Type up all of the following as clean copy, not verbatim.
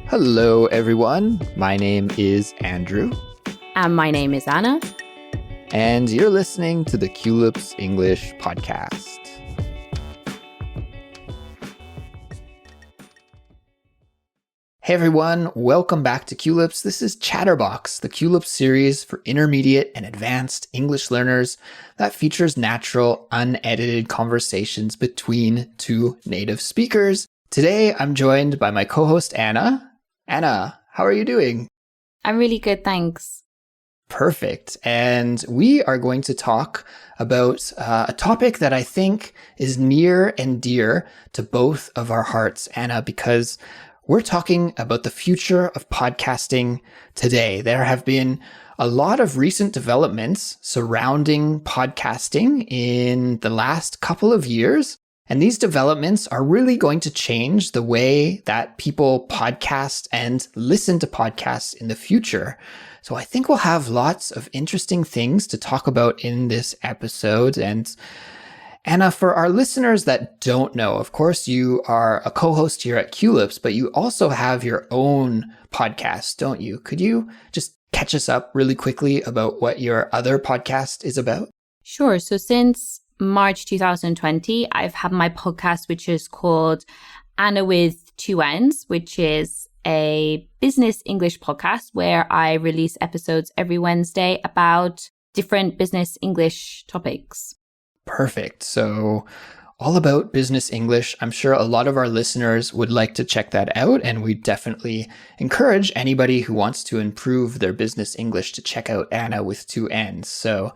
Hello, everyone. My name is Andrew. And my name is Anna. And you're listening to the Culips English podcast. Hey everyone, welcome back to Culips. This is Chatterbox, the Culips series for intermediate and advanced English learners that features natural, unedited conversations between two native speakers. Today, I'm joined by my co-host, Anna. Anna, how are you doing? I'm really good, thanks. Perfect. And we are going to talk about a topic that I think is near and dear to both of our hearts, Anna, because we're talking about the future of podcasting today. There have been a lot of recent developments surrounding podcasting in the last couple of years. And these developments are really going to change the way that people podcast and listen to podcasts in the future. So I think we'll have lots of interesting things to talk about in this episode. And Anna, for our listeners that don't know, of course, you are a co-host here at Culips, but you also have your own podcast, don't you? Could you just catch us up really quickly about what your other podcast is about? Sure. So since March 2020, I've had my podcast, which is called Anna with Two N's, which is a business English podcast where I release episodes every Wednesday about different business English topics. Perfect. So all about business English. I'm sure a lot of our listeners would like to check that out. And we definitely encourage anybody who wants to improve their business English to check out Anna with Two N's. So,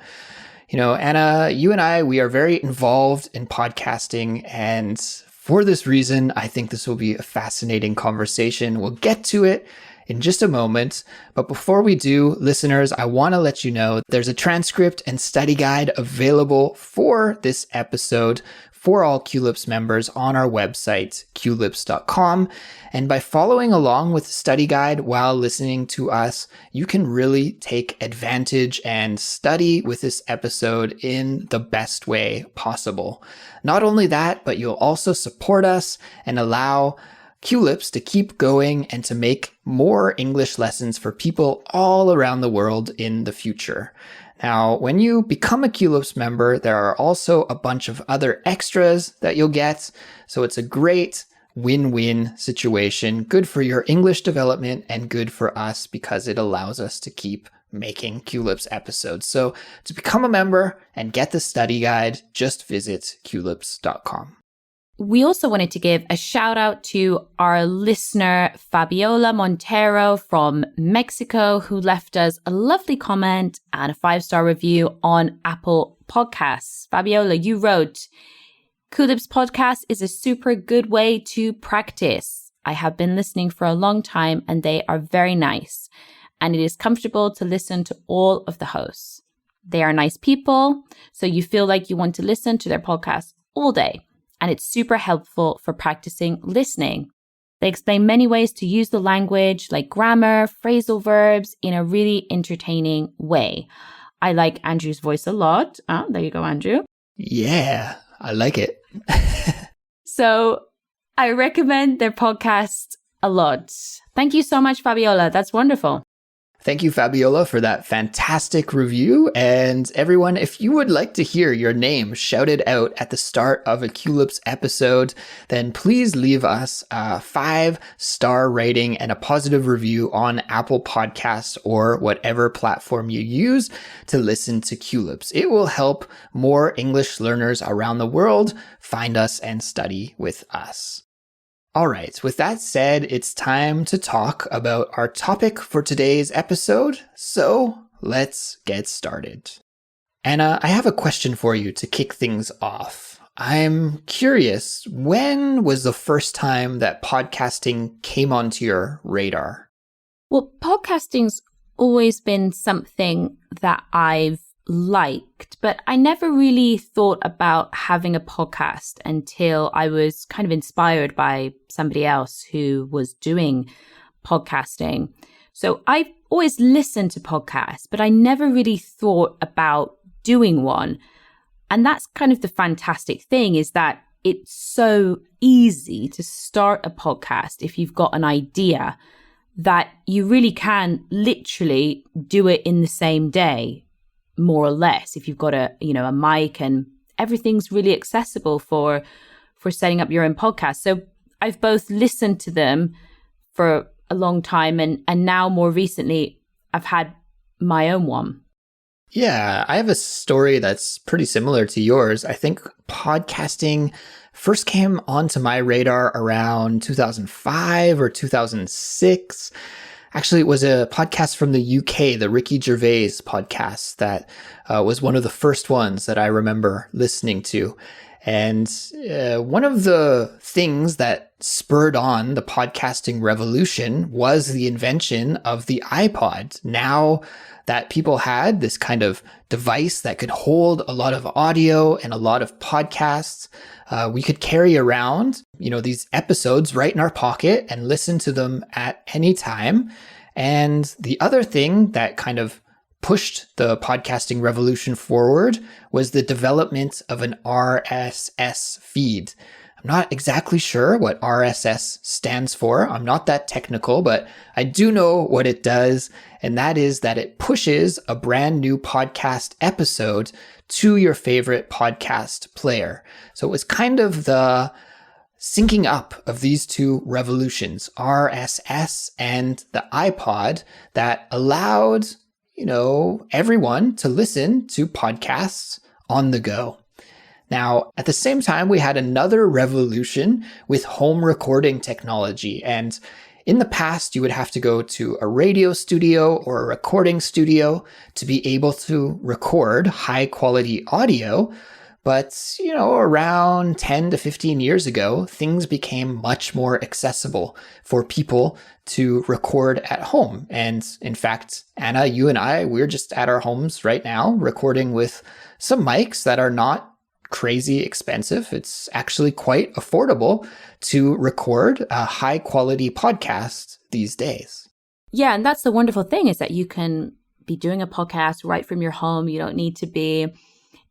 Anna, you and I, we are very involved in podcasting. And for this reason, I think this will be a fascinating conversation. We'll get to it in just a moment. But before we do, listeners, I want to let you know there's a transcript and study guide available for this episode for all Culips members on our website, culips.com. And by following along with the study guide while listening to us, you can really take advantage and study with this episode in the best way possible. Not only that, but you'll also support us and allow Culips to keep going and to make more English lessons for people all around the world in the future. Now, when you become a Culips member, there are also a bunch of other extras that you'll get. So it's a great win-win situation. Good for your English development and good for us because it allows us to keep making Culips episodes. So to become a member and get the study guide, just visit culips.com. We also wanted to give a shout out to our listener, Fabiola Montero from Mexico, who left us a lovely comment and a 5-star review on Apple Podcasts. Fabiola, you wrote, Culips podcast is a super good way to practice. I have been listening for a long time and they are very nice. And it is comfortable to listen to all of the hosts. They are nice people, so you feel like you want to listen to their podcast all day. And it's super helpful for practicing listening. They explain many ways to use the language, like grammar, phrasal verbs, in a really entertaining way. I like Andrew's voice a lot. There you go, Andrew. Yeah, I like it. So I recommend their podcast a lot. Thank you so much, Fabiola. That's wonderful. Thank you, Fabiola, for that fantastic review. And everyone, if you would like to hear your name shouted out at the start of a Culips episode, then please leave us a 5-star rating and a positive review on Apple Podcasts or whatever platform you use to listen to Culips. It will help more English learners around the world find us and study with us. All right, with that said, it's time to talk about our topic for today's episode. So let's get started. Anna, I have a question for you to kick things off. I'm curious, when was the first time that podcasting came onto your radar? Well, podcasting's always been something that I've liked, but I never really thought about having a podcast until I was kind of inspired by somebody else who was doing podcasting. So I've always listened to podcasts, but I never really thought about doing one. And that's kind of the fantastic thing, is that it's so easy to start a podcast if you've got an idea. that you really can literally do it in the same day, more or less, if you've got a mic, and everything's really accessible for setting up your own podcast. So I've both listened to them for a long time, and now more recently I've had my own one. Yeah, I have a story that's pretty similar to yours. I think podcasting first came onto my radar around 2005 or 2006. Actually, it was a podcast from the UK, the Ricky Gervais podcast, that was one of the first ones that I remember listening to. And one of the things that spurred on the podcasting revolution was the invention of the iPod. Now that people had this kind of device that could hold a lot of audio and a lot of podcasts, we could carry around, these episodes right in our pocket and listen to them at any time. And the other thing that kind of pushed the podcasting revolution forward was the development of an RSS feed. I'm not exactly sure what RSS stands for. I'm not that technical, but I do know what it does. And that is that it pushes a brand new podcast episode to your favorite podcast player. So it was kind of the syncing up of these two revolutions, RSS and the iPod, that allowed everyone to listen to podcasts on the go. Now, at the same time, we had another revolution with home recording technology. And in the past, you would have to go to a radio studio or a recording studio to be able to record high quality audio. But, around 10 to 15 years ago, things became much more accessible for people to record at home. And in fact, Anna, you and I, we're just at our homes right now recording with some mics that are not crazy expensive. It's actually quite affordable to record a high quality podcast these days. Yeah, and that's the wonderful thing, is that you can be doing a podcast right from your home. You don't need to be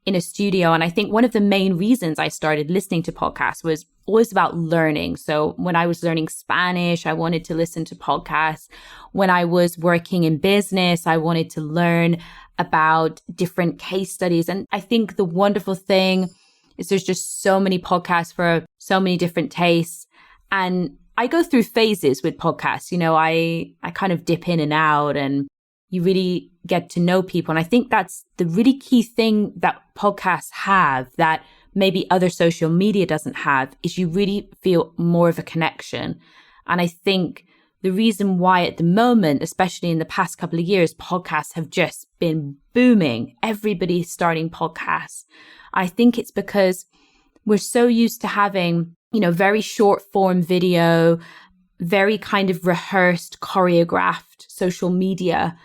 in a studio. And I think one of the main reasons I started listening to podcasts was always about learning. So when I was learning Spanish, I wanted to listen to podcasts. When I was working in business, I wanted to learn about different case studies. And I think the wonderful thing is there's just so many podcasts for so many different tastes. And I go through phases with podcasts. I kind of dip in and out, and you really get to know people. And I think that's the really key thing that podcasts have that maybe other social media doesn't have, is you really feel more of a connection. And I think the reason why at the moment, especially in the past couple of years, podcasts have just been booming. Everybody's starting podcasts. I think it's because we're so used to having, very short form video, very kind of rehearsed, choreographed social media,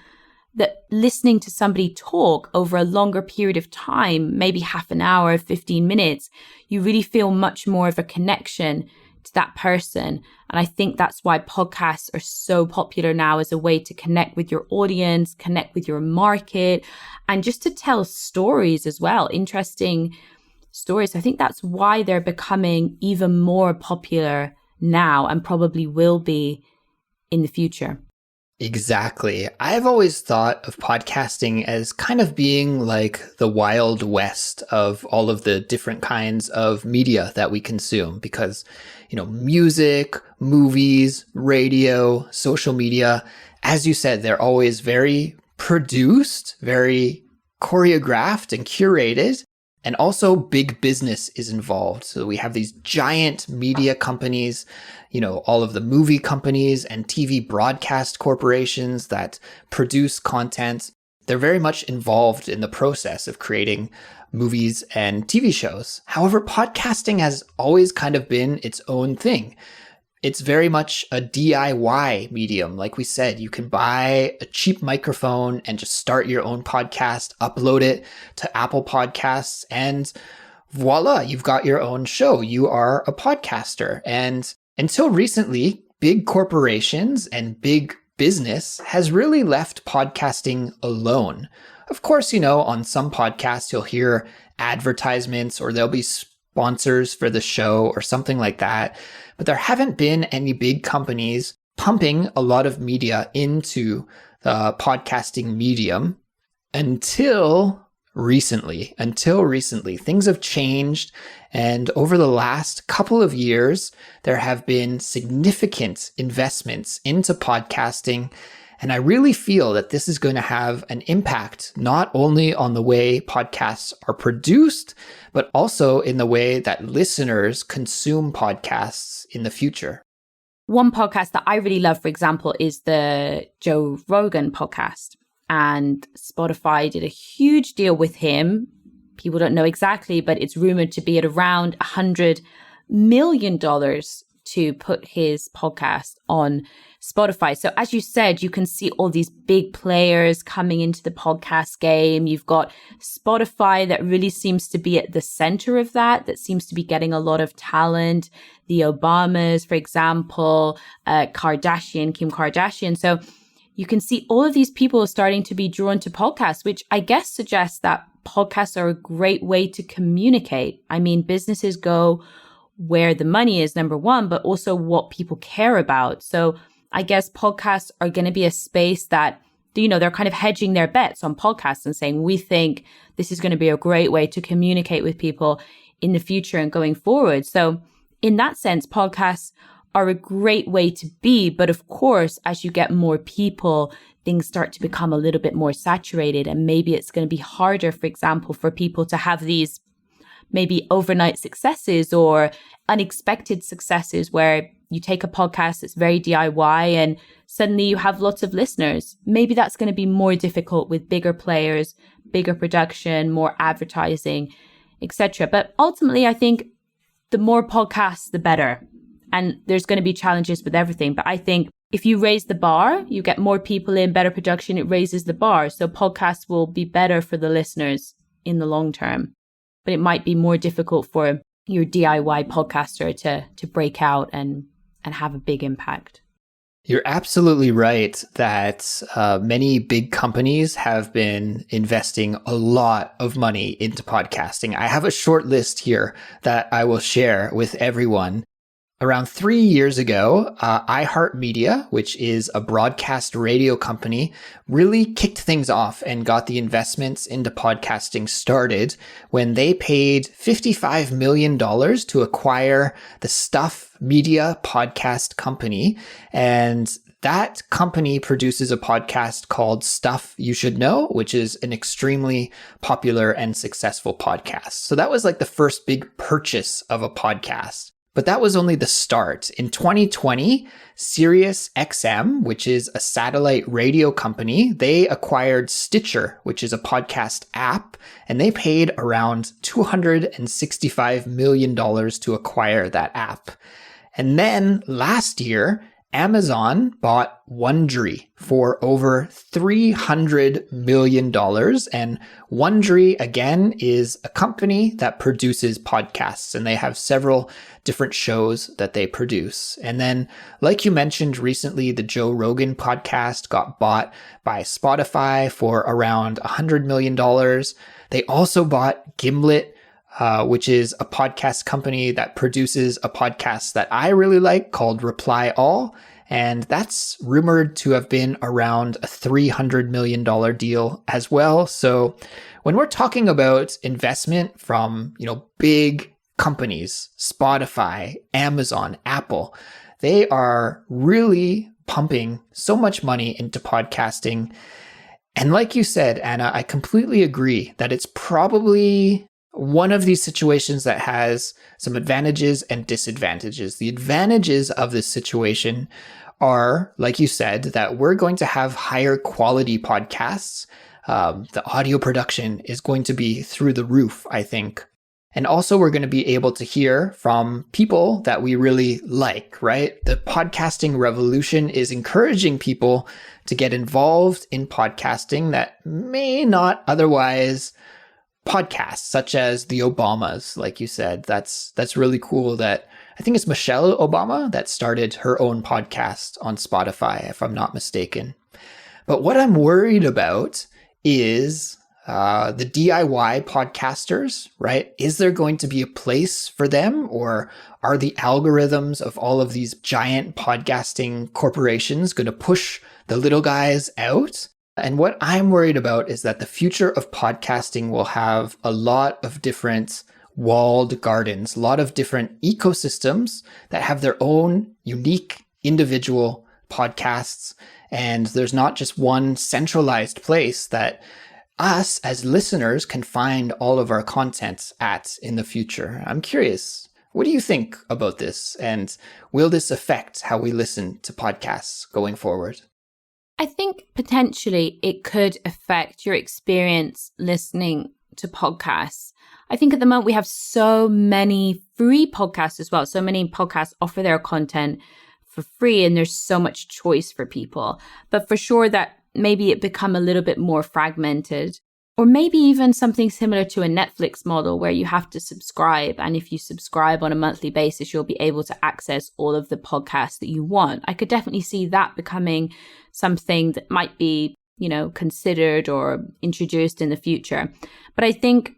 that listening to somebody talk over a longer period of time, maybe half an hour, 15 minutes, you really feel much more of a connection to that person. And I think that's why podcasts are so popular now, as a way to connect with your audience, connect with your market, and just to tell stories as well, interesting stories. I think that's why they're becoming even more popular now, and probably will be in the future. Exactly. I've always thought of podcasting as kind of being like the Wild West of all of the different kinds of media that we consume, because, music, movies, radio, social media, as you said, they're always very produced, very choreographed and curated. And also big business is involved. So we have these giant media companies, all of the movie companies and TV broadcast corporations that produce content. They're very much involved in the process of creating movies and TV shows. However, podcasting has always kind of been its own thing. It's very much a DIY medium. Like we said, you can buy a cheap microphone and just start your own podcast, upload it to Apple Podcasts, and voila, you've got your own show. You are a podcaster. And until recently, big corporations and big business has really left podcasting alone. Of course, on some podcasts, you'll hear advertisements, or there'll be sponsors for the show or something like that. But there haven't been any big companies pumping a lot of media into the podcasting medium until recently. Things have changed. And over the last couple of years, there have been significant investments into podcasting. And I really feel that this is going to have an impact not only on the way podcasts are produced, but also in the way that listeners consume podcasts in the future. One podcast that I really love, for example, is the Joe Rogan podcast. And Spotify did a huge deal with him. People don't know exactly, but it's rumored to be at around $100 million to put his podcast on Spotify. So as you said, you can see all these big players coming into the podcast game. You've got Spotify that really seems to be at the center of that seems to be getting a lot of talent. The Obamas, for example, Kim Kardashian. So you can see all of these people starting to be drawn to podcasts, which I guess suggests that podcasts are a great way to communicate. I mean, businesses go where the money is, number one, but also what people care about. So I guess podcasts are going to be a space that, they're kind of hedging their bets on podcasts and saying, we think this is going to be a great way to communicate with people in the future and going forward. So in that sense, podcasts are a great way to be. But of course, as you get more people, things start to become a little bit more saturated. And maybe it's going to be harder, for example, for people to have these maybe overnight successes or unexpected successes where you take a podcast that's very DIY and suddenly you have lots of listeners. Maybe that's going to be more difficult with bigger players, bigger production, more advertising, etc. But ultimately, I think the more podcasts, the better. And there's going to be challenges with everything. But I think if you raise the bar, you get more people in, better production, it raises the bar. So podcasts will be better for the listeners in the long term. But it might be more difficult for your DIY podcaster to break out and have a big impact. You're absolutely right that many big companies have been investing a lot of money into podcasting. I have a short list here that I will share with everyone. Around 3 years ago, iHeartMedia, which is a broadcast radio company, really kicked things off and got the investments into podcasting started when they paid $55 million to acquire the Stuff Media podcast company. And that company produces a podcast called Stuff You Should Know, which is an extremely popular and successful podcast. So that was like the first big purchase of a podcast. But that was only the start. In 2020, Sirius XM, which is a satellite radio company, they acquired Stitcher, which is a podcast app, and they paid around $265 million to acquire that app. And then last year, Amazon bought Wondery for over $300 million. And Wondery, again, is a company that produces podcasts, and they have several different shows that they produce. And then, like you mentioned recently, the Joe Rogan podcast got bought by Spotify for around $100 million. They also bought Gimlet, which is a podcast company that produces a podcast that I really like called Reply All. And that's rumored to have been around a $300 million deal as well. So when we're talking about investment from, big companies, Spotify, Amazon, Apple, they are really pumping so much money into podcasting. And like you said, Anna, I completely agree that it's probably one of these situations that has some advantages and disadvantages. The advantages of this situation are, like you said, that we're going to have higher quality podcasts. The audio production is going to be through the roof, I think. And also we're going to be able to hear from people that we really like, right? The podcasting revolution is encouraging people to get involved in podcasting that may not otherwise podcasts, such as the Obamas, like you said. That's really cool that I think it's Michelle Obama that started her own podcast on Spotify, if I'm not mistaken. But what I'm worried about is The DIY podcasters, right? Is there going to be a place for them, or are the algorithms of all of these giant podcasting corporations going to push the little guys out? And what I'm worried about is that the future of podcasting will have a lot of different walled gardens, a lot of different ecosystems that have their own unique individual podcasts. And there's not just one centralized place that us as listeners can find all of our content at in the future. I'm curious, what do you think about this? And will this affect how we listen to podcasts going forward? I think potentially it could affect your experience listening to podcasts. I think at the moment we have so many free podcasts as well. So many podcasts offer their content for free and there's so much choice for people. But for sure that maybe it become a little bit more fragmented, or maybe even something similar to a Netflix model where you have to subscribe. And if you subscribe on a monthly basis, you'll be able to access all of the podcasts that you want. I could definitely see that becoming something that might be, considered or introduced in the future. But I think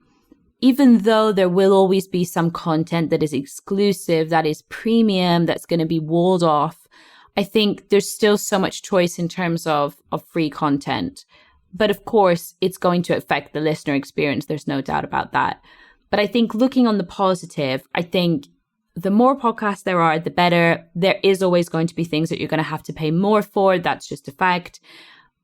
even though there will always be some content that is exclusive, that is premium, that's going to be walled off, I think there's still so much choice in terms of free content. But of course, it's going to affect the listener experience. There's no doubt about that. But I think looking on the positive, I think the more podcasts there are, the better. There is always going to be things that you're going to have to pay more for. That's just a fact.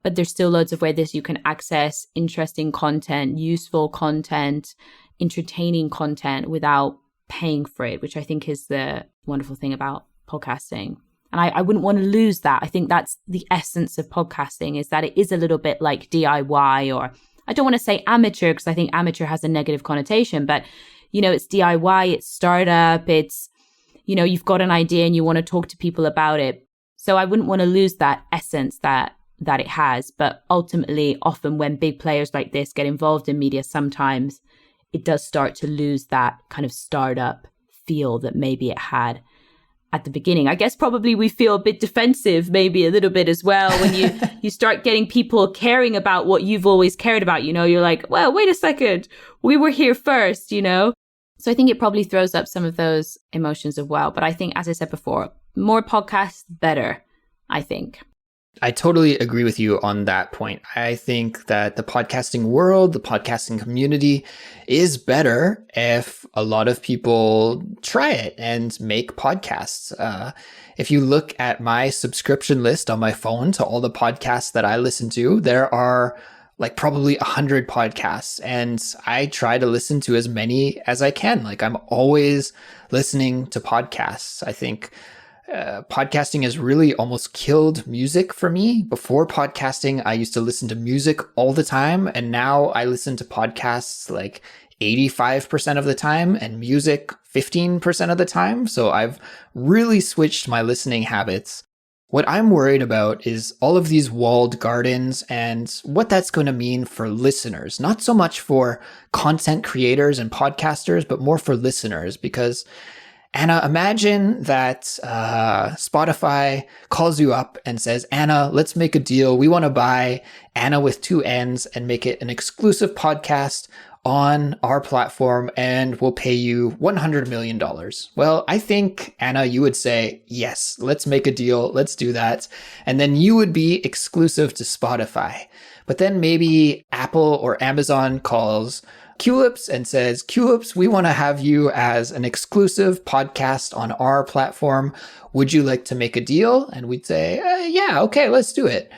But there's still loads of ways that you can access interesting content, useful content, entertaining content without paying for it, which I think is the wonderful thing about podcasting. And I wouldn't want to lose that. I think that's the essence of podcasting, is that it is a little bit like DIY, or I don't want to say amateur because I think amateur has a negative connotation, but it's DIY, it's startup, it's, you've got an idea and you want to talk to people about it. So I wouldn't want to lose that essence that it has. But ultimately, often when big players like this get involved in media, sometimes it does start to lose that kind of startup feel that maybe it had at the beginning. I guess probably we feel a bit defensive, maybe a little bit as well, when you start getting people caring about what you've always cared about. You're like, well, wait a second, we were here first, So I think it probably throws up some of those emotions as well. But I think, as I said before, more podcasts, better, I think. I totally agree with you on that point. I think that the podcasting world, the podcasting community is better if a lot of people try it and make podcasts. If you look at my subscription list on my phone to all the podcasts that I listen to, there are like probably 100 podcasts, and I try to listen to as many as I can. Like I'm always listening to podcasts. I think podcasting has really almost killed music for me. Before podcasting, I used to listen to music all the time, and now I listen to podcasts like 85% of the time and music 15% of the time. So I've really switched my listening habits. What I'm worried about is all of these walled gardens and what that's going to mean for listeners, not so much for content creators and podcasters, but more for listeners. Because Anna, imagine that Spotify calls you up and says, Anna, let's make a deal. We want to buy Anna with 2 N's and make it an exclusive podcast on our platform, and we'll pay you $100 million. Well, I think, Anna, you would say, yes, let's make a deal. Let's do that. And then you would be exclusive to Spotify. But then maybe Apple or Amazon calls Culips and says, Culips, we want to have you as an exclusive podcast on our platform. Would you like to make a deal? And we'd say, yeah, okay, let's do it.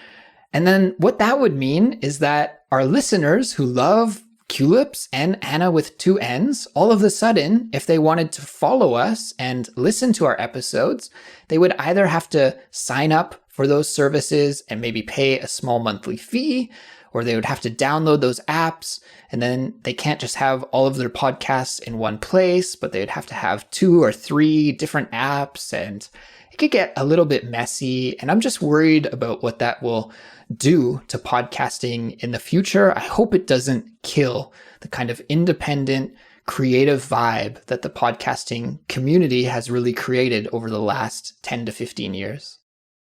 And then what that would mean is that our listeners who love Culips and Anna with 2 N's, all of a sudden, if they wanted to follow us and listen to our episodes, they would either have to sign up for those services and maybe pay a small monthly fee, or they would have to download those apps, and then they can't just have all of their podcasts in one place, but they would have to have 2 or 3 different apps, and it could get a little bit messy. And I'm just worried about what that will do to podcasting in the future. I hope it doesn't kill the kind of independent, creative vibe that the podcasting community has really created over the last 10 to 15 years.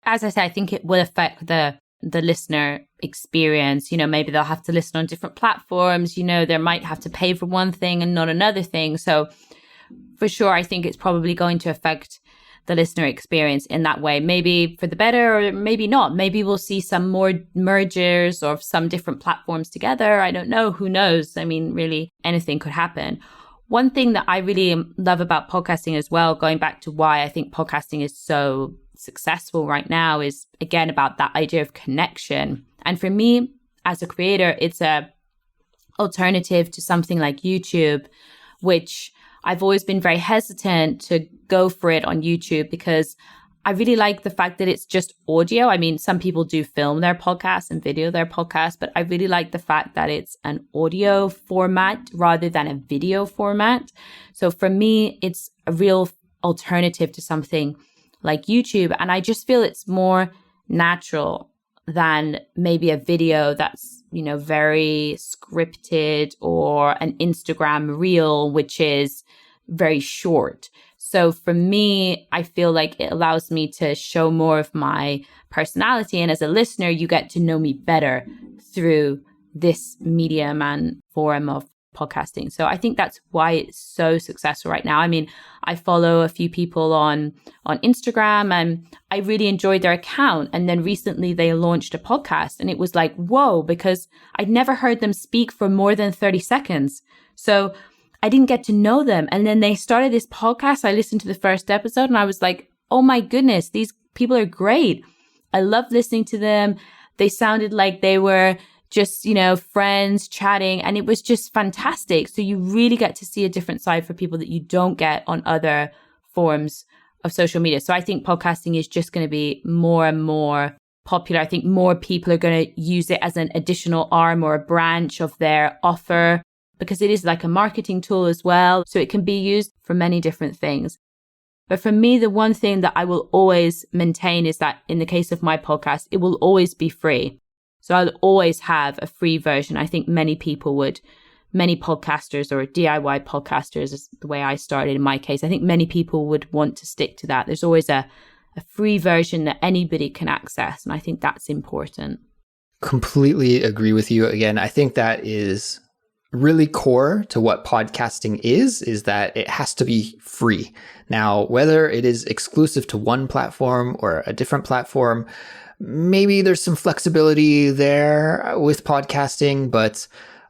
As I said, I think it will affect the the listener experience. Maybe they'll have to listen on different platforms. They might have to pay for one thing and not another thing. So for sure, I think it's probably going to affect the listener experience in that way, maybe for the better or maybe not. Maybe we'll see some more mergers of some different platforms together. I don't know. Who knows? I mean, really, anything could happen. One thing that I really love about podcasting as well, going back to why I think podcasting is so successful right now, is again about that idea of connection. And for me as a creator, it's a alternative to something like YouTube, which I've always been very hesitant to go for it on YouTube because I really like the fact that it's just audio. I mean, some people do film their podcasts and video their podcasts, but I really like the fact that it's an audio format rather than a video format. So for me, it's a real alternative to something like YouTube. And I just feel it's more natural than maybe a video that's, very scripted, or an Instagram reel, which is very short. So for me, I feel like it allows me to show more of my personality. And as a listener, you get to know me better through this medium and form of podcasting. So I think that's why it's so successful right now. I mean, I follow a few people on Instagram and I really enjoyed their account. And then recently they launched a podcast and it was like, whoa, because I'd never heard them speak for more than 30 seconds. So I didn't get to know them. And then they started this podcast. I listened to the first episode and I was like, oh my goodness, these people are great. I love listening to them. They sounded like they were just, friends chatting, and it was just fantastic. So you really get to see a different side for people that you don't get on other forms of social media. So I think podcasting is just going to be more and more popular. I think more people are going to use it as an additional arm or a branch of their offer, because it is like a marketing tool as well. So it can be used for many different things. But for me, the one thing that I will always maintain is that in the case of my podcast, it will always be free. So I'll always have a free version. I think many people would, many podcasters or DIY podcasters is the way I started in my case. I think many people would want to stick to that. There's always a free version that anybody can access. And I think that's important. Completely agree with you. Again, I think that is really core to what podcasting is that it has to be free. Now, whether it is exclusive to one platform or a different platform, maybe there's some flexibility there with podcasting, but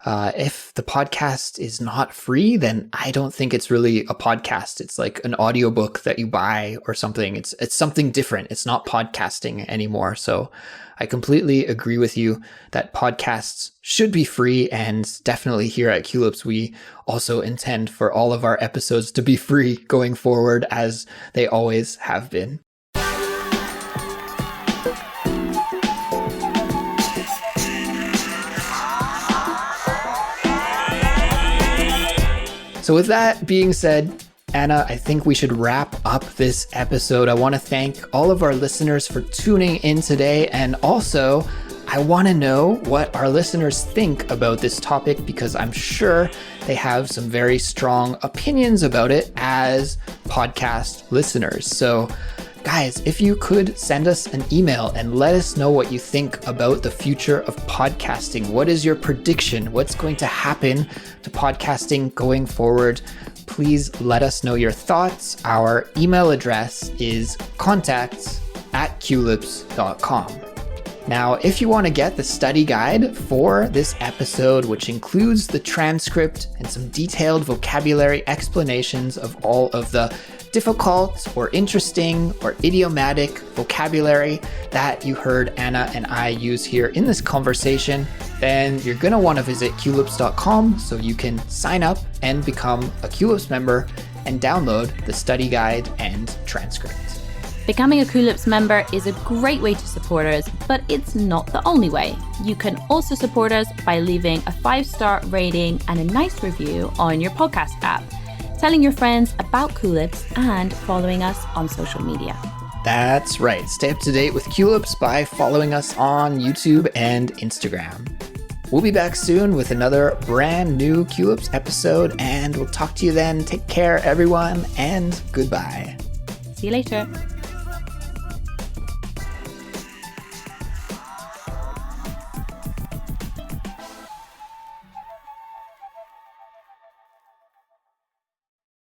if the podcast is not free, then I don't think it's really a podcast. It's like an audiobook that you buy or something. It's something different. It's not podcasting anymore. So I completely agree with you that podcasts should be free, and definitely here at Culips, we also intend for all of our episodes to be free going forward, as they always have been. So with that being said, Anna, I think we should wrap up this episode. I want to thank all of our listeners for tuning in today. And also, I want to know what our listeners think about this topic, because I'm sure they have some very strong opinions about it as podcast listeners. So guys, if you could send us an email and let us know what you think about the future of podcasting. What is your prediction? What's going to happen to podcasting going forward? Please let us know your thoughts. Our email address is contacts@culips.com. Now, if you want to get the study guide for this episode, which includes the transcript and some detailed vocabulary explanations of all of the difficult or interesting or idiomatic vocabulary that you heard Anna and I use here in this conversation, then you're going to want to visit culips.com so you can sign up and become a Culips member and download the study guide and transcript. Becoming a Culips member is a great way to support us, but it's not the only way. You can also support us by leaving a 5-star rating and a nice review on your podcast app, telling your friends about Culips, and following us on social media. That's right. Stay up to date with Culips by following us on YouTube and Instagram. We'll be back soon with another brand new Culips episode, and we'll talk to you then. Take care, everyone, and goodbye. See you later.